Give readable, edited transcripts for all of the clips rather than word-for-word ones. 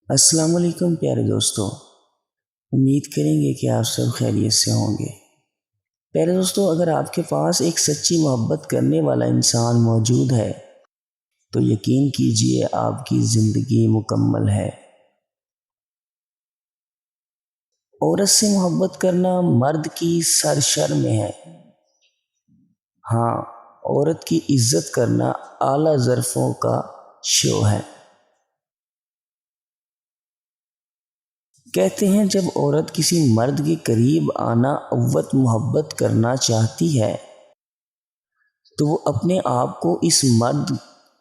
السلام علیکم پیارے دوستو، امید کریں گے کہ آپ سب خیریت سے ہوں گے۔ پیارے دوستو، اگر آپ کے پاس ایک سچی محبت کرنے والا انسان موجود ہے تو یقین کیجئے آپ کی زندگی مکمل ہے۔ عورت سے محبت کرنا مرد کی سرشرم ہے۔ ہاں، عورت کی عزت کرنا اعلیٰ ظرفوں کا شو ہے۔ کہتے ہیں جب عورت کسی مرد کے قریب آنا اوت محبت کرنا چاہتی ہے تو وہ اپنے آپ کو اس مرد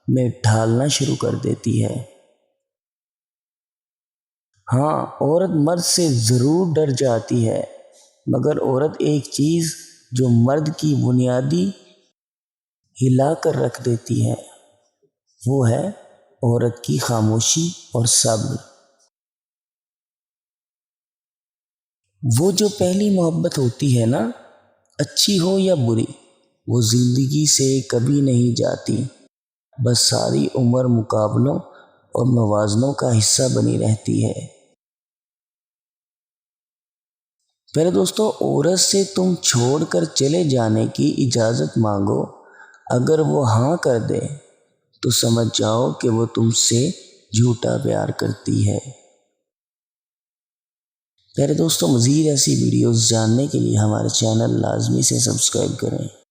میں ڈھالنا شروع کر دیتی ہے۔ ہاں، عورت مرد سے ضرور ڈر جاتی ہے، مگر عورت ایک چیز جو مرد کی بنیادی ہلا کر رکھ دیتی ہے وہ ہے عورت کی خاموشی اور صبر۔ وہ جو پہلی محبت ہوتی ہے نا، اچھی ہو یا بری، وہ زندگی سے کبھی نہیں جاتی، بس ساری عمر مقابلوں اور موازنوں کا حصہ بنی رہتی ہے۔ پہلے دوستو، عورت سے تم چھوڑ کر چلے جانے کی اجازت مانگو، اگر وہ ہاں کر دے تو سمجھ جاؤ کہ وہ تم سے جھوٹا پیار کرتی ہے۔ پیارے دوستو، مزید ایسی ویڈیوز جاننے کے لیے ہمارے چینل لازمی سے سبسکرائب کریں۔